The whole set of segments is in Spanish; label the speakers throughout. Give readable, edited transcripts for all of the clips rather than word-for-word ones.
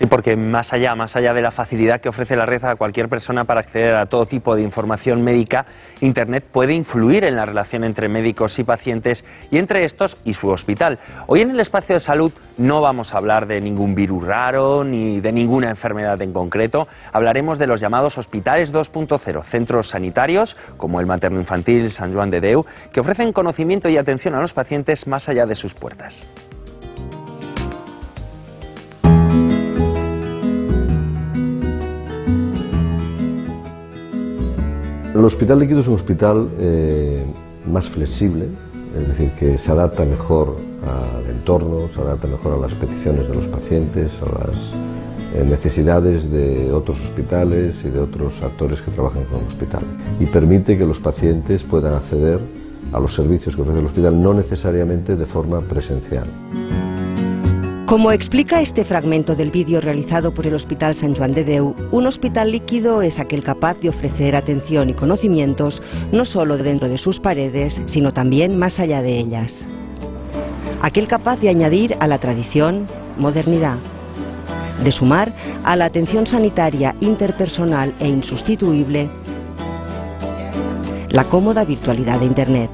Speaker 1: Sí, porque más allá de la facilidad que ofrece la red a cualquier persona para acceder a todo tipo de información médica, Internet puede influir en la relación entre médicos y pacientes y entre estos y su hospital. Hoy en el espacio de salud no vamos a hablar de ningún virus raro ni de ninguna enfermedad en concreto. Hablaremos de los llamados hospitales 2.0, centros sanitarios como el materno-infantil Sant Joan de Déu, que ofrecen conocimiento y atención a los pacientes más allá de sus puertas.
Speaker 2: El Hospital Líquido es un hospital más flexible, es decir, que se adapta mejor al entorno, se adapta mejor a las peticiones de los pacientes, a las necesidades de otros hospitales y de otros actores que trabajan con el hospital. Y permite que los pacientes puedan acceder a los servicios que ofrece el hospital, no necesariamente de forma presencial.
Speaker 3: Como explica este fragmento del vídeo realizado por el Hospital Sant Joan de Déu, un hospital líquido es aquel capaz de ofrecer atención y conocimientos no solo dentro de sus paredes, sino también más allá de ellas. Aquel capaz de añadir a la tradición modernidad, de sumar a la atención sanitaria interpersonal e insustituible la cómoda virtualidad de Internet.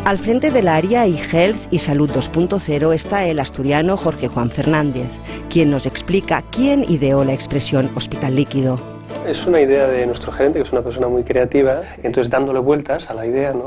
Speaker 3: Al frente del área eHealth y Salud 2.0 está el asturiano Jorge Juan Fernández, quien nos explica quién ideó la expresión hospital líquido.
Speaker 4: Es una idea de nuestro gerente, que es una persona muy creativa, entonces dándole vueltas a la idea, ¿no?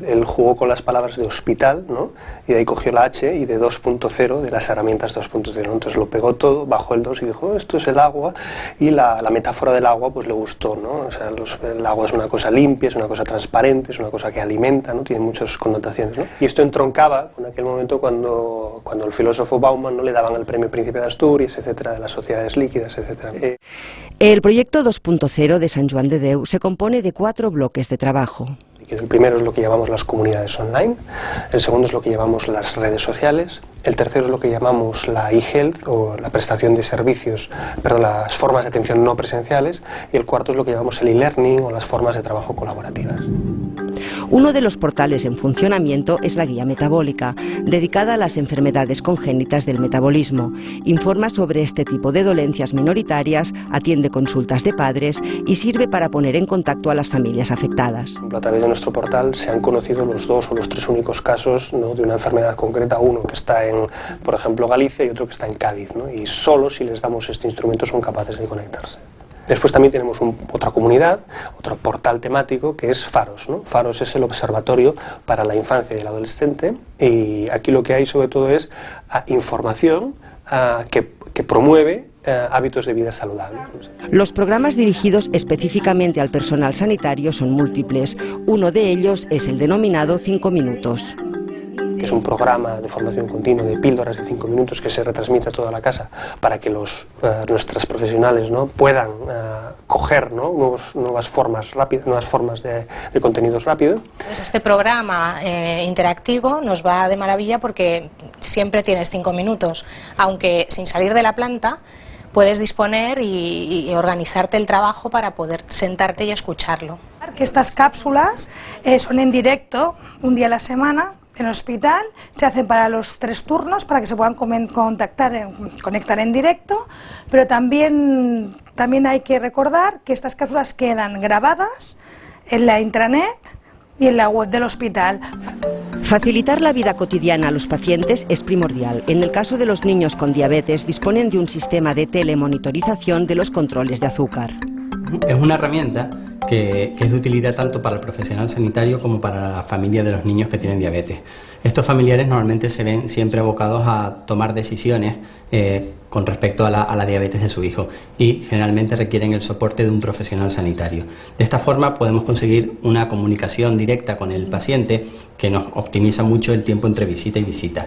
Speaker 4: Él jugó con las palabras de hospital, ¿no? Y de ahí cogió la H y de 2.0, de las herramientas 2.0, entonces lo pegó todo, bajó el 2 y dijo, esto es el agua, y la metáfora del agua pues le gustó, ¿no? O sea, el agua es una cosa limpia, es una cosa transparente, es una cosa que alimenta, ¿no? Tiene muchas connotaciones, ¿no? Y esto entroncaba con aquel momento cuando el filósofo Bauman no le daban el premio Príncipe de Asturias, etcétera, de las sociedades líquidas, etcétera.
Speaker 3: El proyecto 2.0 de Sant Joan de Déu se compone de 4 bloques de trabajo.
Speaker 4: El primero es lo que llamamos las comunidades online, el segundo es lo que llamamos las redes sociales, el tercero es lo que llamamos la eHealth o la prestación de servicios, las formas de atención no presenciales, y el cuarto es lo que llamamos el e-learning o las formas de trabajo colaborativas.
Speaker 3: Uno de los portales en funcionamiento es la guía metabólica, dedicada a las enfermedades congénitas del metabolismo. Informa sobre este tipo de dolencias minoritarias, atiende consultas de padres y sirve para poner en contacto a las familias afectadas.
Speaker 4: A través de nuestro portal se han conocido los 2 o los 3 únicos casos, ¿no? de una enfermedad concreta, uno que está en, por ejemplo, Galicia y otro que está en Cádiz, ¿no? Y solo si les damos este instrumento son capaces de conectarse. Después también tenemos otra comunidad, otro portal temático que es Faros, ¿no? Faros es el observatorio para la infancia y el adolescente, y aquí lo que hay sobre todo es información que promueve hábitos de vida saludables.
Speaker 3: Los programas dirigidos específicamente al personal sanitario son múltiples. Uno de ellos es el denominado 5 minutos.
Speaker 4: Que es un programa de formación continua de píldoras de 5 minutos que se retransmite a toda la casa para que nuestros profesionales, ¿no? puedan coger, ¿no? nuevas formas de contenidos rápido.
Speaker 5: Pues este programa interactivo nos va de maravilla porque siempre tienes 5 minutos, aunque sin salir de la planta puedes disponer y organizarte el trabajo para poder sentarte y escucharlo.
Speaker 6: Que estas cápsulas son en directo, un día a la semana, en el hospital, se hacen para los 3 turnos para que se puedan conectar en directo, pero también hay que recordar que estas cápsulas quedan grabadas en la intranet y en la web del hospital.
Speaker 3: Facilitar la vida cotidiana a los pacientes es primordial. En el caso de los niños con diabetes, disponen de un sistema de telemonitorización de los controles de azúcar.
Speaker 7: Es una herramienta que es de utilidad tanto para el profesional sanitario como para la familia de los niños que tienen diabetes. Estos familiares normalmente se ven siempre abocados a tomar decisiones con respecto a la diabetes de su hijo y generalmente requieren el soporte de un profesional sanitario. De esta forma podemos conseguir una comunicación directa con el paciente que nos optimiza mucho el tiempo entre visita y visita.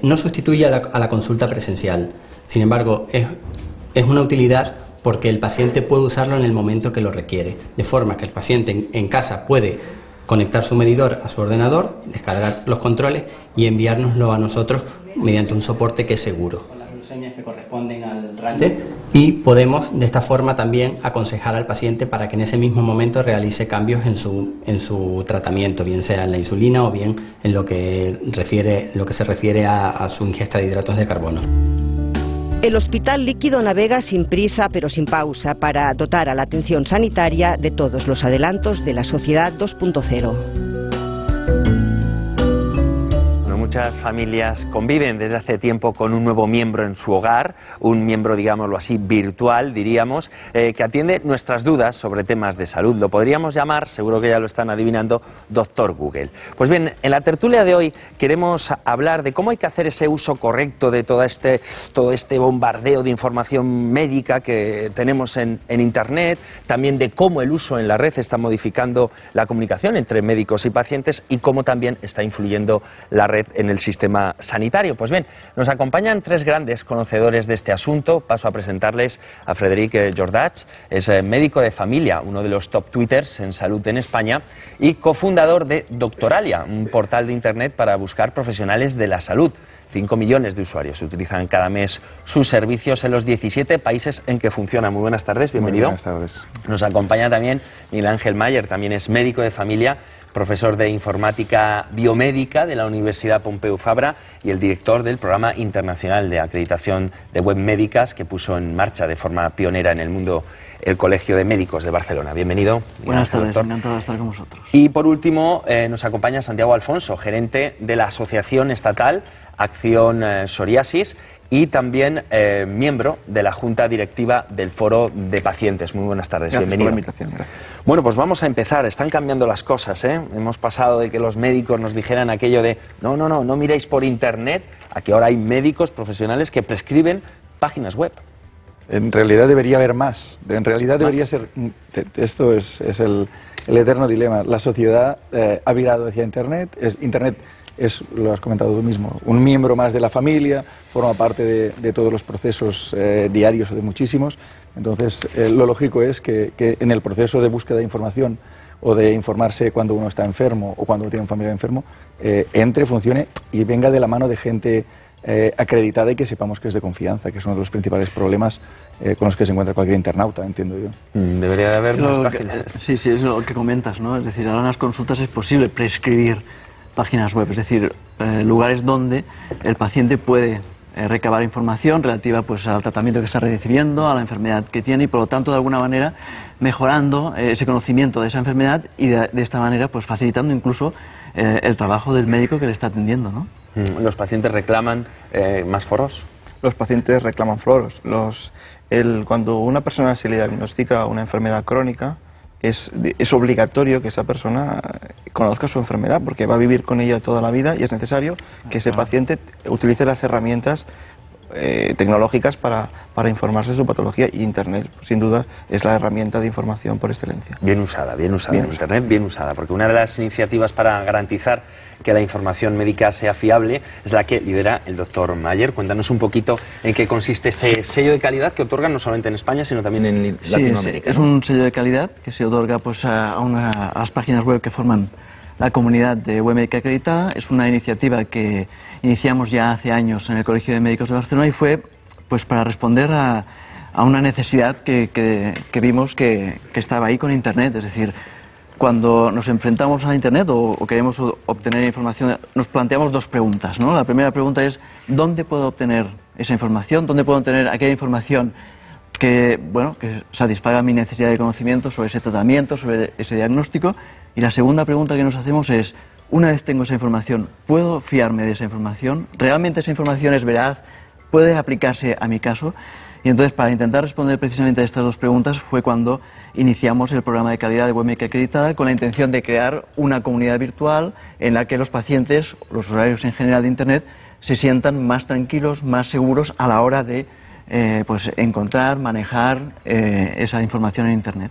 Speaker 7: No sustituye a la consulta presencial, sin embargo es una utilidad porque el paciente puede usarlo en el momento que lo requiere, de forma que el paciente en casa puede conectar su medidor a su ordenador, descargar los controles y enviárnoslo a nosotros mediante un soporte que es seguro. Con las glucemias que corresponden al rango y podemos de esta forma también aconsejar al paciente para que en ese mismo momento realice cambios en su tratamiento, bien sea en la insulina o bien en lo que se refiere a su ingesta de hidratos de carbono.
Speaker 3: El Hospital Líquido navega sin prisa pero sin pausa para dotar a la atención sanitaria de todos los adelantos de la sociedad 2.0.
Speaker 1: Muchas familias conviven desde hace tiempo con un nuevo miembro en su hogar, un miembro, digámoslo así, virtual, diríamos, que atiende nuestras dudas sobre temas de salud. Lo podríamos llamar, seguro que ya lo están adivinando, Doctor Google. Pues bien, en la tertulia de hoy queremos hablar de cómo hay que hacer ese uso correcto de todo este bombardeo de información médica que tenemos en Internet, también de cómo el uso en la red está modificando la comunicación entre médicos y pacientes y cómo también está influyendo la red en el sistema sanitario. Pues bien, nos acompañan tres grandes conocedores de este asunto. Paso a presentarles a Frederic Jordach, es médico de familia, uno de los top twitters en salud en España y cofundador de Doctoralia, un portal de internet para buscar profesionales de la salud. 5 millones de usuarios utilizan cada mes sus servicios en los 17 países en que funciona. Muy buenas tardes, bienvenido.
Speaker 8: Muy buenas tardes.
Speaker 1: Nos acompaña también Miguel Ángel Mayer, también es médico de familia, profesor de informática biomédica de la Universidad Pompeu Fabra y el director del Programa Internacional de Acreditación de Web Médicas que puso en marcha de forma pionera en el mundo el Colegio de Médicos de Barcelona. Bienvenido.
Speaker 9: Buenas tardes, encantado de estar con vosotros.
Speaker 1: Y por último nos acompaña Santiago Alfonso, gerente de la Asociación Estatal Acción Psoriasis y también miembro de la Junta Directiva del Foro de Pacientes. Muy buenas tardes,
Speaker 8: Gracias
Speaker 1: bienvenido.
Speaker 8: por la invitación, gracias.
Speaker 1: Bueno, pues vamos a empezar. Están cambiando las cosas, ¿eh? Hemos pasado de que los médicos nos dijeran aquello de no miréis por Internet, a que ahora hay médicos profesionales que prescriben páginas web.
Speaker 8: En realidad debería haber más. En realidad debería ser... Esto es el eterno dilema. La sociedad ha virado hacia Internet. Internet es, lo has comentado tú mismo, un miembro más de la familia, forma parte de todos los procesos diarios o de muchísimos. Entonces, lo lógico es que en el proceso de búsqueda de información o de informarse cuando uno está enfermo o cuando tiene un familiar enfermo, entre, funcione y venga de la mano de gente acreditada y que sepamos que es de confianza, que es uno de los principales problemas con los que se encuentra cualquier internauta, entiendo yo.
Speaker 1: Debería de haber más páginas.
Speaker 9: Sí, es lo que comentas, ¿no? Es decir, ahora en las consultas es posible prescribir páginas web, es decir, lugares donde el paciente puede recabar información relativa pues al tratamiento que está recibiendo, a la enfermedad que tiene y por lo tanto de alguna manera mejorando ese conocimiento de esa enfermedad y de esta manera pues facilitando incluso el trabajo del médico que le está atendiendo, ¿no?
Speaker 1: ¿Los pacientes reclaman más foros?
Speaker 10: Los pacientes reclaman foros. Cuando una persona se le diagnostica una enfermedad crónica, es obligatorio que esa persona conozca su enfermedad porque va a vivir con ella toda la vida y es necesario que ese paciente utilice las herramientas tecnológicas para informarse de su patología y Internet, sin duda, es la herramienta de información por excelencia.
Speaker 1: Bien usada. Internet bien usada, porque una de las iniciativas para garantizar que la información médica sea fiable es la que lidera el doctor Mayer. Cuéntanos un poquito en qué consiste ese sello de calidad que otorgan no solamente en España, sino también en Latinoamérica.
Speaker 9: Es un sello de calidad que se otorga pues, a las páginas web que forman la comunidad de Web Médica acreditada. Es una iniciativa que iniciamos ya hace años en el Colegio de Médicos de Barcelona y fue pues, para responder a una necesidad que vimos que estaba ahí con Internet. Es decir, cuando nos enfrentamos a Internet o queremos obtener información, nos planteamos dos preguntas, ¿no? La primera pregunta es, ¿dónde puedo obtener esa información? ¿Dónde puedo obtener aquella información que satisfaga mi necesidad de conocimiento sobre ese tratamiento, sobre ese diagnóstico? Y la segunda pregunta que nos hacemos es, una vez tengo esa información, ¿puedo fiarme de esa información? ¿Realmente esa información es veraz? ¿Puede aplicarse a mi caso? Y entonces, para intentar responder precisamente a estas dos preguntas, fue cuando iniciamos el programa de calidad de Web Médica acreditada con la intención de crear una comunidad virtual en la que los pacientes, los usuarios en general de Internet, se sientan más tranquilos, más seguros a la hora de encontrar, manejar esa información en Internet.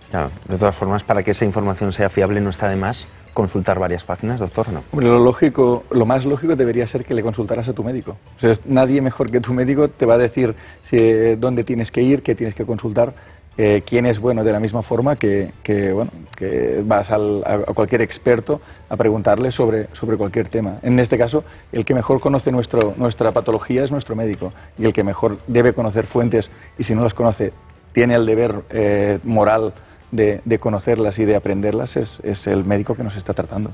Speaker 1: Claro, de todas formas, para que esa información sea fiable no está de más consultar varias páginas, doctor, ¿no?
Speaker 8: Hombre, lo más lógico debería ser que le consultaras a tu médico. O sea, nadie mejor que tu médico te va a decir dónde tienes que ir, qué tienes que consultar, quién es bueno, de la misma forma que vas a cualquier experto a preguntarle sobre cualquier tema. En este caso, el que mejor conoce nuestra patología es nuestro médico y el que mejor debe conocer fuentes y si no las conoce tiene el deber moral de conocerlas y de aprenderlas es el médico que nos está tratando.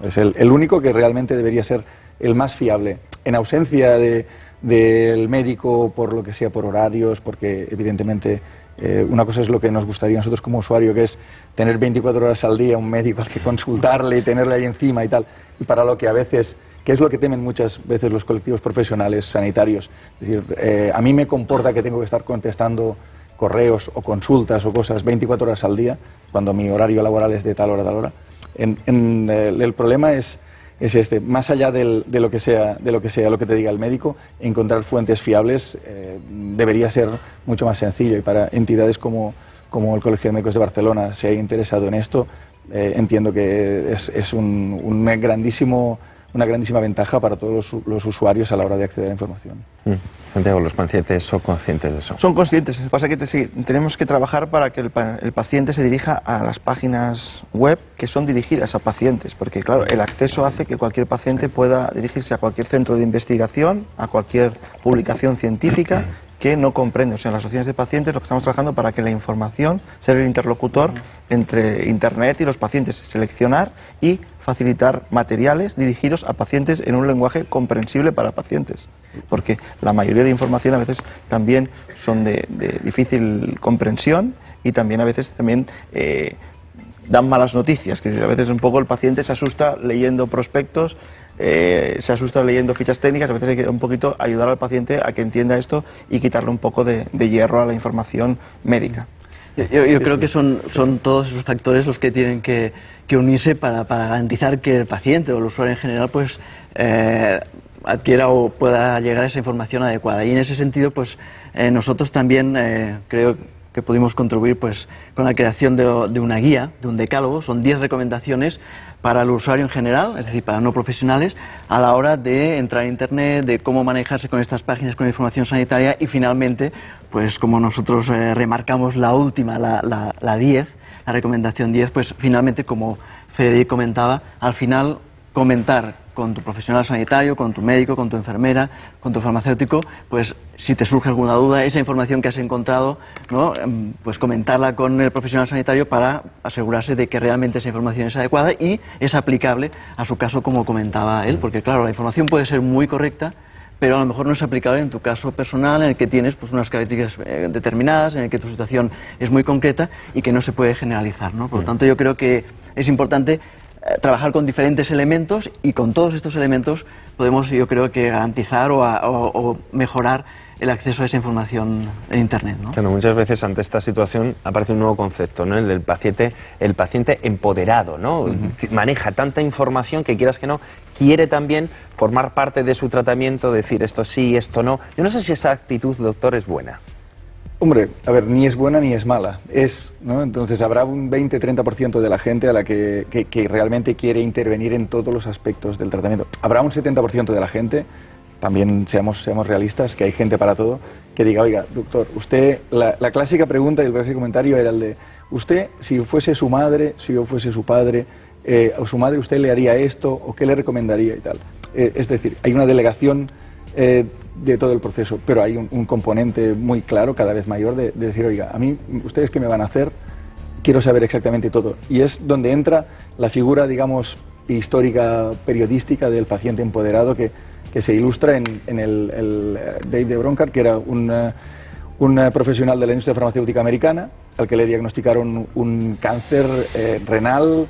Speaker 8: Es el único que realmente debería ser el más fiable. En ausencia de del médico por lo que sea, por horarios, porque evidentemente una cosa es lo que nos gustaría a nosotros como usuario, que es tener 24 horas al día un médico al que consultarle y tenerle ahí encima y tal, y para lo que a veces, que es lo que temen muchas veces los colectivos profesionales sanitarios. Es decir, a mí me comporta que tengo que estar contestando correos o consultas o cosas 24 horas al día, cuando mi horario laboral es de tal hora a tal hora. El problema es este, más allá de lo que sea lo que te diga el médico, encontrar fuentes fiables debería ser mucho más sencillo, y para entidades como el Colegio de Médicos de Barcelona se haya interesado en esto, entiendo que es una grandísima ventaja para todos los usuarios a la hora de acceder a la información.
Speaker 1: Santiago, ¿los pacientes son conscientes de eso?
Speaker 10: Son conscientes, lo que pasa es que sí, tenemos que trabajar para que el paciente se dirija a las páginas web que son dirigidas a pacientes, porque claro, el acceso hace que cualquier paciente pueda dirigirse a cualquier centro de investigación, a cualquier publicación científica que no comprende. O sea, en las asociaciones de pacientes lo que estamos trabajando para que la información sea el interlocutor entre Internet y los pacientes, seleccionar y facilitar materiales dirigidos a pacientes en un lenguaje comprensible para pacientes, porque la mayoría de información a veces también son de difícil comprensión y también a veces dan malas noticias, que a veces un poco el paciente se asusta leyendo prospectos, se asusta leyendo fichas técnicas. A veces hay que un poquito ayudar al paciente a que entienda esto y quitarle un poco de hierro a la información médica.
Speaker 9: Yo creo que son todos esos factores los que tienen que unirse para garantizar que el paciente o el usuario en general pues adquiera o pueda llegar a esa información adecuada. Y en ese sentido pues nosotros también creo que pudimos contribuir pues con la creación de una guía, de un decálogo. Son 10 recomendaciones para el usuario en general, es decir, para no profesionales, a la hora de entrar a Internet, de cómo manejarse con estas páginas con información sanitaria, y finalmente, pues como nosotros remarcamos la última, la 10, la recomendación 10, pues finalmente, como Federico comentaba, al final comentar con tu profesional sanitario, con tu médico, con tu enfermera, con tu farmacéutico, pues si te surge alguna duda, esa información que has encontrado, ¿no?, pues comentarla con el profesional sanitario para asegurarse de que realmente esa información es adecuada y es aplicable a su caso, como comentaba él, porque claro, la información puede ser muy correcta, pero a lo mejor no es aplicable en tu caso personal, en el que tienes pues unas características determinadas, en el que tu situación es muy concreta y que no se puede generalizar, ¿no? Por lo tanto, yo creo que es importante trabajar con diferentes elementos, y con todos estos elementos podemos, yo creo, que garantizar o mejorar el acceso a esa información en Internet, ¿no?
Speaker 1: Claro, muchas veces ante esta situación aparece un nuevo concepto, ¿no?, el del paciente empoderado, ¿no? Maneja tanta información que, quieras que no, quiere también formar parte de su tratamiento, decir esto sí, esto no. Yo no sé si esa actitud, doctor, es buena.
Speaker 8: Hombre, a ver, ni es buena ni es mala, ¿no? Entonces habrá un 20-30% de la gente a la que realmente quiere intervenir en todos los aspectos del tratamiento. Habrá un 70% de la gente, también seamos realistas, que hay gente para todo, que diga, oiga, doctor, usted, la clásica pregunta y el clásico comentario era el de, usted, si fuese su madre, si yo fuese su padre, a su madre usted le haría esto, o qué le recomendaría y tal. Es decir, hay una delegación de todo el proceso, pero hay un componente muy claro, cada vez mayor, de decir, oiga, a mí, ¿ustedes qué me van a hacer? Quiero saber exactamente todo. Y es donde entra la figura, digamos, histórica, periodística del paciente empoderado que se ilustra en el Dave de Bronkart, que era un profesional de la industria farmacéutica americana, al que le diagnosticaron un cáncer renal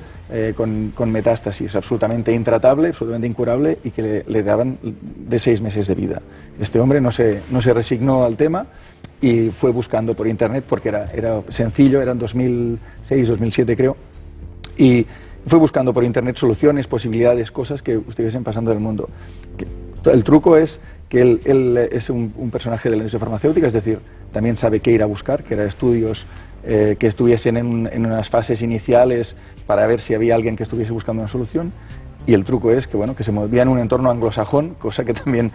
Speaker 8: con metástasis absolutamente intratable, absolutamente incurable, y que le daban de 6 meses de vida. Este hombre no se resignó al tema y fue buscando por Internet, porque era sencillo, era en 2006, 2007 creo, y fue buscando por Internet soluciones, posibilidades, cosas que estuviesen pasando en el mundo. El truco es que él es un personaje de la industria farmacéutica, es decir, también sabe qué ir a buscar, que eran estudios que estuviesen en unas fases iniciales para ver si había alguien que estuviese buscando una solución, y el truco es que, bueno, que se movía en un entorno anglosajón, cosa que también,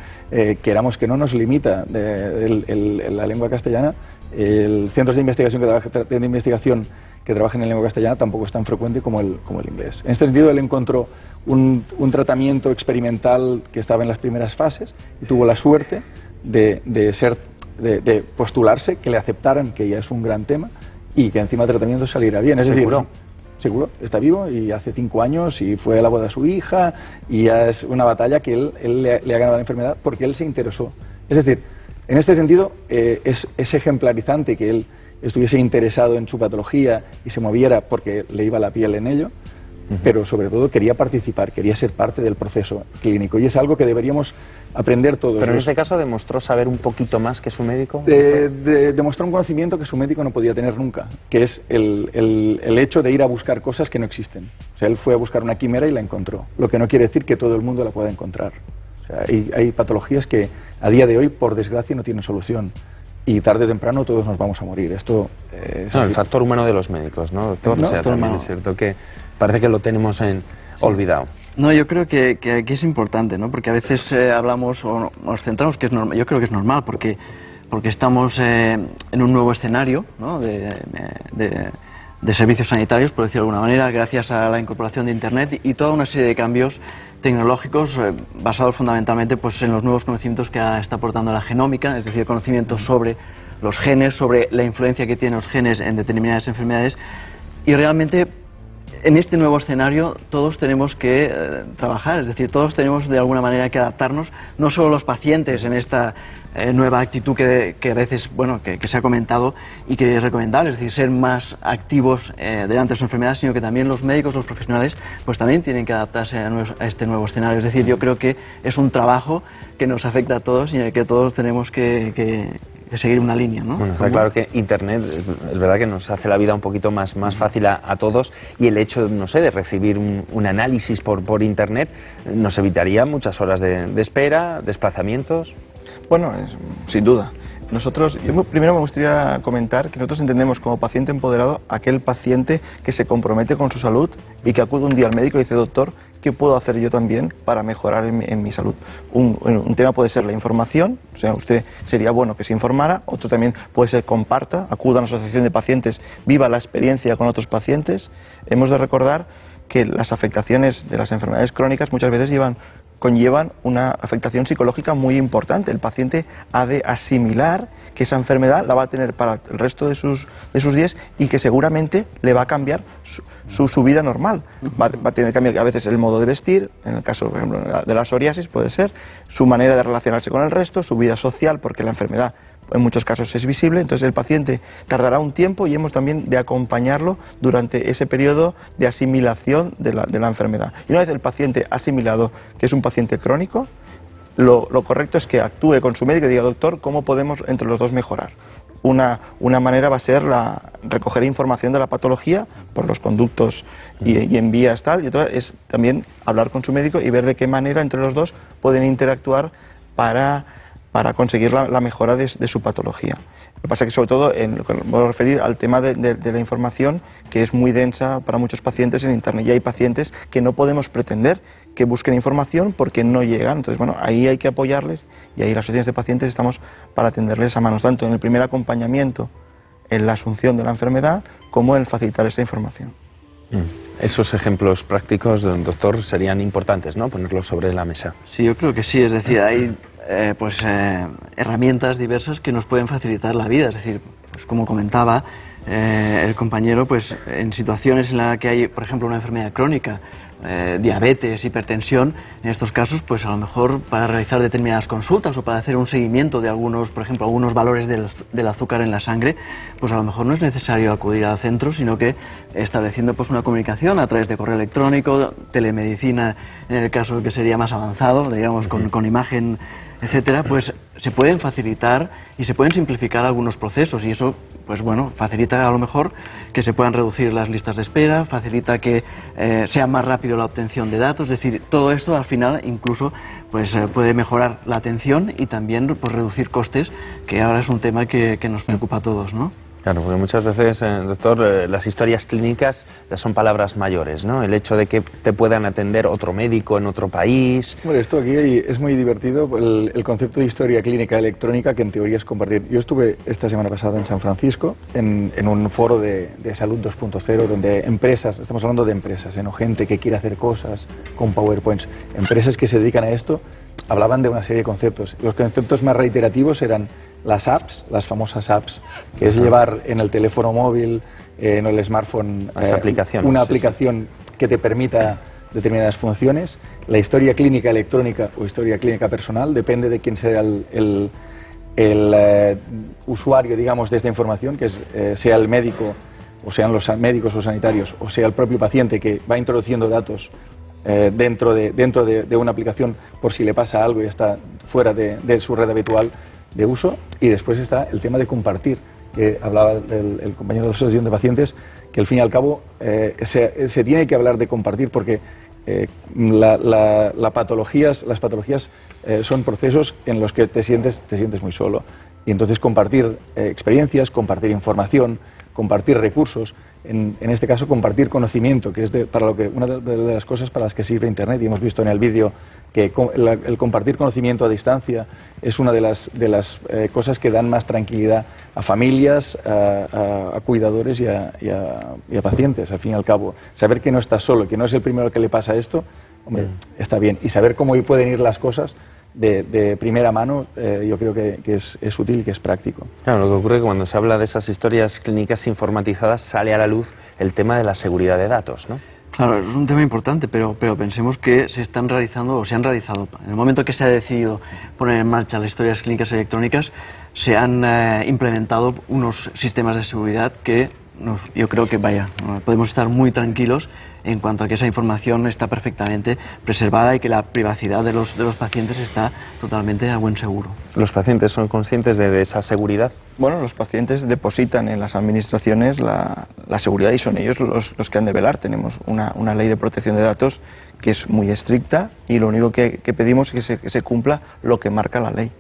Speaker 8: queramos que no, nos limita la lengua castellana. El centros de investigación que trabajan en lengua castellana tampoco es tan frecuente como el inglés. En este sentido, él encontró un tratamiento experimental que estaba en las primeras fases y tuvo la suerte de postularse, que le aceptaran, que ya es un gran tema, y que encima el tratamiento saliera bien. Es decir, seguro, está vivo, y hace 5 años y fue a la boda de su hija, y ya es una batalla que él le ha ganado a la enfermedad porque él se interesó Es decir, en este sentido es ejemplarizante que él estuviese interesado en su patología y se moviera porque le iba la piel en ello, pero sobre todo quería participar, quería ser parte del proceso clínico, y es algo que deberíamos aprender todos.
Speaker 1: Pero en este caso demostró saber un poquito más que su médico.
Speaker 8: Demostró un conocimiento que su médico no podía tener nunca, que es el hecho de ir a buscar cosas que no existen. O sea, él fue a buscar una quimera y la encontró, lo que no quiere decir que todo el mundo la pueda encontrar. O sea, hay patologías que a día de hoy, por desgracia, no tienen solución. Y tarde o temprano todos nos vamos a morir. Esto es
Speaker 1: el factor humano de los médicos, ¿no, doctor?
Speaker 8: No,
Speaker 1: o sea, también es cierto que parece que lo tenemos olvidado.
Speaker 9: No, yo creo que aquí es importante, ¿no? Porque a veces hablamos o nos centramos, que es normal, yo creo que es normal, porque estamos en un nuevo escenario, ¿no? de servicios sanitarios, por decirlo de alguna manera, gracias a la incorporación de Internet y toda una serie de cambios tecnológicos basados fundamentalmente pues, en los nuevos conocimientos que está aportando la genómica, es decir, conocimientos sobre los genes, sobre la influencia que tienen los genes en determinadas enfermedades, y realmente en este nuevo escenario todos tenemos que trabajar, es decir, todos tenemos de alguna manera que adaptarnos, no solo los pacientes en esta nueva actitud que a veces, bueno, que se ha comentado y que es recomendable, es decir, ser más activos delante de su enfermedad, sino que también los médicos, los profesionales, pues también tienen que adaptarse a este nuevo escenario. Es decir, yo creo que es un trabajo que nos afecta a todos y en el que todos tenemos que seguir una línea, ¿no?
Speaker 1: Bueno, está claro que Internet es verdad que nos hace la vida un poquito más fácil a todos, y el hecho, no sé, de recibir un análisis por Internet nos evitaría muchas horas de espera, desplazamientos.
Speaker 10: Bueno, sin duda. Yo primero me gustaría comentar que nosotros entendemos como paciente empoderado aquel paciente que se compromete con su salud y que acude un día al médico y dice: doctor, ¿qué puedo hacer yo también para mejorar en mi salud? Un tema puede ser la información, o sea, usted sería bueno que se informara. Otro también puede ser comparta, acuda a una asociación de pacientes, viva la experiencia con otros pacientes. Hemos de recordar que las afectaciones de las enfermedades crónicas muchas veces conllevan una afectación psicológica muy importante. El paciente ha de asimilar que esa enfermedad la va a tener para el resto de sus días y que seguramente le va a cambiar su vida normal. Va a tener que cambiar a veces el modo de vestir, en el caso, por ejemplo, de la psoriasis puede ser, su manera de relacionarse con el resto, su vida social, porque la enfermedad en muchos casos es visible. Entonces el paciente tardará un tiempo y hemos también de acompañarlo durante ese periodo de asimilación de la enfermedad. Y una vez el paciente asimilado que es un paciente crónico, lo correcto es que actúe con su médico y diga: doctor, ¿cómo podemos entre los dos mejorar? Una manera va a ser recoger información de la patología por los conductos y en vías tal, y otra es también hablar con su médico y ver de qué manera entre los dos pueden interactuar para conseguir la mejora de su patología. Lo que pasa es que, sobre todo, voy a referir al tema de la información, que es muy densa para muchos pacientes en Internet. Y hay pacientes que no podemos pretender que busquen información porque no llegan. Entonces, bueno, ahí hay que apoyarles, y ahí las asociaciones de pacientes estamos para atenderles a manos, tanto en el primer acompañamiento, en la asunción de la enfermedad, como en facilitar esa información.
Speaker 1: Esos ejemplos prácticos, doctor, serían importantes, ¿no?, ponerlos sobre la mesa.
Speaker 9: Sí, yo creo que sí. Es decir, hay herramientas diversas que nos pueden facilitar la vida. Es decir, pues como comentaba el compañero, pues en situaciones en las que hay, por ejemplo, una enfermedad crónica, diabetes, hipertensión, en estos casos, pues a lo mejor para realizar determinadas consultas o para hacer un seguimiento de algunos, por ejemplo, algunos valores del azúcar en la sangre, pues a lo mejor no es necesario acudir al centro, sino que estableciendo pues una comunicación a través de correo electrónico, telemedicina, en el caso que sería más avanzado, digamos, con imagen, etcétera, pues se pueden facilitar y se pueden simplificar algunos procesos, y eso, pues bueno, facilita a lo mejor que se puedan reducir las listas de espera, facilita que sea más rápido la obtención de datos. Es decir, todo esto al final incluso pues puede mejorar la atención y también pues reducir costes, que ahora es un tema que nos preocupa a todos, ¿no?
Speaker 1: Claro, porque muchas veces, doctor, las historias clínicas ya son palabras mayores, ¿no? El hecho de que te puedan atender otro médico en otro país.
Speaker 8: Bueno, esto aquí es muy divertido, el concepto de historia clínica electrónica, que en teoría es compartir. Yo estuve esta semana pasada en San Francisco, en un foro de salud 2.0, donde empresas, estamos hablando de empresas, ¿no? Gente que quiere hacer cosas con PowerPoints, empresas que se dedican a esto, hablaban de una serie de conceptos. Los conceptos más reiterativos eran las apps, las famosas apps, que es llevar en el teléfono móvil, en el smartphone,
Speaker 1: las aplicaciones,
Speaker 8: una aplicación que te permita determinadas funciones. La historia clínica electrónica o historia clínica personal depende de quién sea el usuario, digamos, de esta información, que sea el médico, o sean los médicos o sanitarios, o sea el propio paciente que va introduciendo datos dentro de una aplicación por si le pasa algo y está fuera de su red habitual de uso. Y después está el tema de compartir, que hablaba el compañero de la Asociación de Pacientes, que al fin y al cabo se tiene que hablar de compartir, porque las patologías son procesos en los que te sientes muy solo. Y entonces compartir experiencias, compartir información, compartir recursos, en este caso compartir conocimiento, que es una de las cosas para las que sirve Internet, y hemos visto en el vídeo que el compartir conocimiento a distancia es una de las cosas que dan más tranquilidad a familias, a cuidadores y a pacientes, al fin y al cabo. Saber que no estás solo, que no es el primero que le pasa esto, hombre, está bien. Y saber cómo pueden ir las cosas de primera mano, yo creo que es útil y que es práctico.
Speaker 1: Claro, lo que ocurre es que cuando se habla de esas historias clínicas informatizadas sale a la luz el tema de la seguridad de datos, ¿no?
Speaker 9: Claro, es un tema importante, pero pensemos que se han realizado. En el momento que se ha decidido poner en marcha las historias clínicas electrónicas, se han implementado unos sistemas de seguridad que yo creo que podemos estar muy tranquilos en cuanto a que esa información está perfectamente preservada y que la privacidad de los pacientes está totalmente a buen seguro.
Speaker 1: ¿Los pacientes son conscientes de esa seguridad?
Speaker 10: Bueno, los pacientes depositan en las administraciones la seguridad y son ellos los que han de velar. Tenemos una ley de protección de datos que es muy estricta y lo único que pedimos es que se cumpla lo que marca la ley.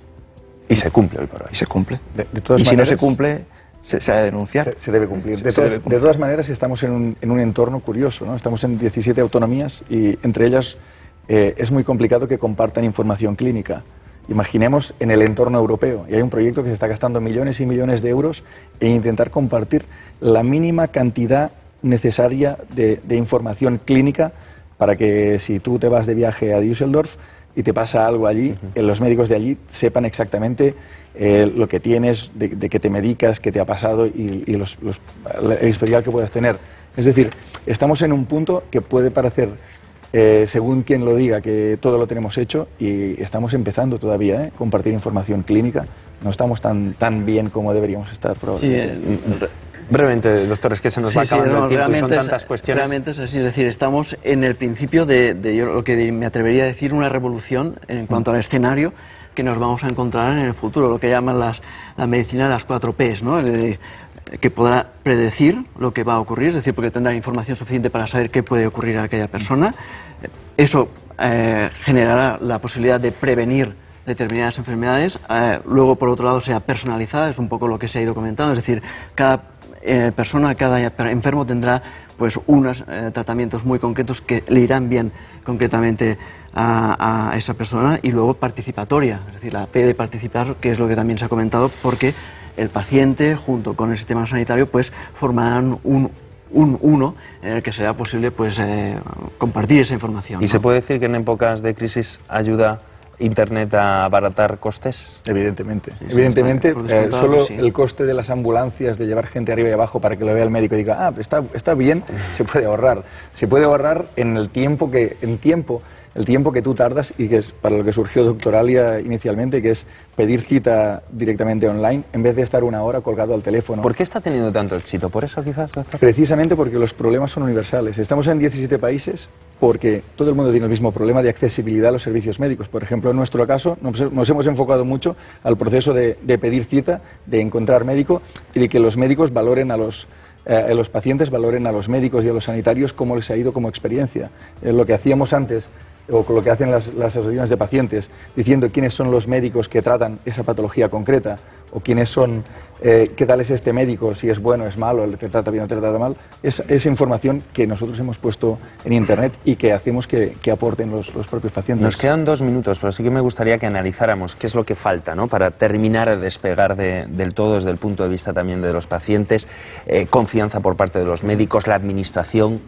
Speaker 1: Y se cumple hoy por hoy.
Speaker 10: Y se cumple.
Speaker 8: De todas
Speaker 10: y si
Speaker 8: maneras,
Speaker 10: no se cumple, se ha de denunciar.
Speaker 8: Se debe cumplir. De todas maneras, estamos en un entorno curioso, ¿no? Estamos en 17 autonomías y entre ellas es muy complicado que compartan información clínica. Imaginemos en el entorno europeo, y hay un proyecto que se está gastando millones y millones de euros en intentar compartir la mínima cantidad necesaria de información clínica para que si tú te vas de viaje a Düsseldorf y te pasa algo allí, los médicos de allí sepan exactamente lo que tienes, de qué te medicas, qué te ha pasado y el historial que puedas tener. Es decir, estamos en un punto que puede parecer, según quien lo diga, que todo lo tenemos hecho y estamos empezando todavía, compartir información clínica. No estamos tan bien como deberíamos estar probablemente.
Speaker 1: Sí, brevemente, doctor, es que se nos va acabando el tiempo y son tantas cuestiones.
Speaker 9: Realmente es así, es decir, estamos en el principio de yo lo que me atrevería a decir una revolución en cuanto al escenario que nos vamos a encontrar en el futuro, lo que llaman la medicina de las 4 Ps, ¿no? Que podrá predecir lo que va a ocurrir, es decir, porque tendrá información suficiente para saber qué puede ocurrir a aquella persona. Eso generará la posibilidad de prevenir determinadas enfermedades. Luego, por otro lado, sea personalizada, es un poco lo que se ha ido comentando, es decir, cada persona, cada enfermo tendrá pues unos tratamientos muy concretos que le irán bien concretamente a esa persona. Y luego participatoria, es decir, la P de participar, que es lo que también se ha comentado, porque el paciente junto con el sistema sanitario pues formarán un uno en el que será posible pues compartir esa información.
Speaker 1: ¿Y
Speaker 9: ¿no?
Speaker 1: se puede decir que en épocas de crisis ayuda Internet a abaratar costes?
Speaker 8: Evidentemente.
Speaker 9: Sí,
Speaker 8: evidentemente, solo
Speaker 9: sí.
Speaker 8: El coste de las ambulancias, de llevar gente arriba y abajo para que lo vea el médico y diga, está bien, se puede ahorrar. Se puede ahorrar en el tiempo que tú tardas, y que es para lo que surgió Doctoralia inicialmente, que es pedir cita directamente online en vez de estar una hora colgado al teléfono.
Speaker 1: ¿Por qué está teniendo tanto éxito? ¿Por eso quizás, doctor?
Speaker 8: Precisamente porque los problemas son universales. Estamos en 17 países porque todo el mundo tiene el mismo problema de accesibilidad a los servicios médicos. Por ejemplo, en nuestro caso nos hemos enfocado mucho al proceso de pedir cita, de encontrar médico y de que los médicos valoren a los pacientes, valoren a los médicos y a los sanitarios cómo les ha ido como experiencia. Lo que hacíamos antes, o lo que hacen las asociaciones de pacientes, diciendo quiénes son los médicos que tratan esa patología concreta, o quiénes son, qué tal es este médico, si es bueno, es malo, te trata bien o te trata mal, es información que nosotros hemos puesto en Internet y que hacemos que aporten los propios pacientes.
Speaker 1: Nos quedan 2 minutos, pero sí que me gustaría que analizáramos qué es lo que falta, ¿no?, para terminar de despegar del todo desde el punto de vista también de los pacientes, confianza por parte de los médicos, la administración.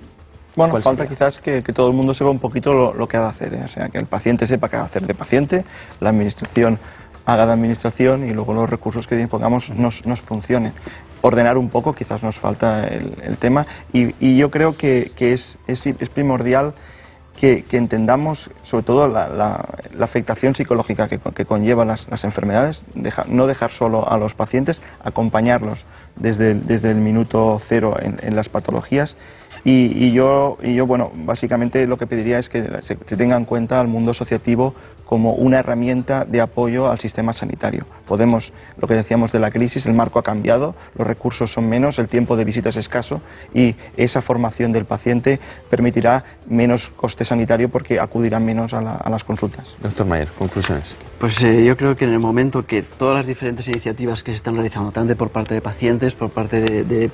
Speaker 10: Bueno, falta quizás que todo el mundo sepa un poquito lo que ha de hacer, ¿eh? O sea, que el paciente sepa qué ha de hacer de paciente, la administración haga de administración y luego los recursos que dispongamos nos funcionen. Ordenar un poco, quizás nos falta el tema, y yo creo que es primordial que entendamos sobre todo la afectación psicológica que conllevan las enfermedades, no dejar solo a los pacientes, acompañarlos desde el minuto cero en las patologías. Y yo, bueno, básicamente lo que pediría es que se tenga en cuenta al mundo asociativo como una herramienta de apoyo al sistema sanitario. Podemos, lo que decíamos de la crisis, el marco ha cambiado, los recursos son menos, el tiempo de visita es escaso y esa formación del paciente permitirá menos coste sanitario porque acudirán menos a las consultas.
Speaker 1: Doctor Mayer, conclusiones.
Speaker 9: Pues yo creo que en el momento que todas las diferentes iniciativas que se están realizando, tanto por parte de pacientes, por parte de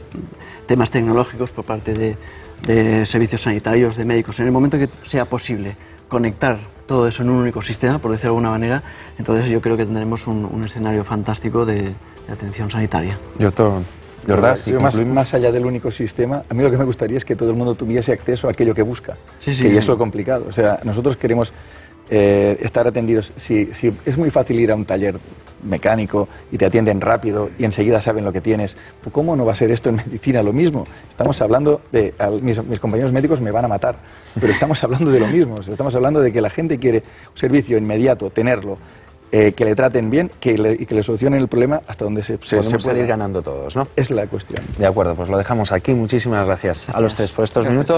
Speaker 9: temas tecnológicos, por parte de servicios sanitarios, de médicos, en el momento que sea posible conectar todo eso en un único sistema, por decirlo de alguna manera, entonces yo creo que tendremos un escenario fantástico de atención sanitaria.
Speaker 1: Doctor Jordás,
Speaker 8: más allá del único sistema, a mí lo que me gustaría es que todo el mundo tuviese acceso a aquello que busca,
Speaker 9: sí,
Speaker 8: que es lo complicado. O sea, nosotros queremos estar atendidos. Si es muy fácil ir a un taller mecánico y te atienden rápido y enseguida saben lo que tienes, pues ¿cómo no va a ser esto en medicina lo mismo? Estamos hablando de... mis compañeros médicos me van a matar, pero estamos hablando de lo mismo. Estamos hablando de que la gente quiere un servicio inmediato, tenerlo, que le traten bien y que le solucionen el problema hasta donde se
Speaker 1: puede ir ganando todos, ¿no?
Speaker 8: Es la cuestión.
Speaker 1: De acuerdo, pues lo dejamos aquí. Muchísimas gracias a los tres por estos minutos.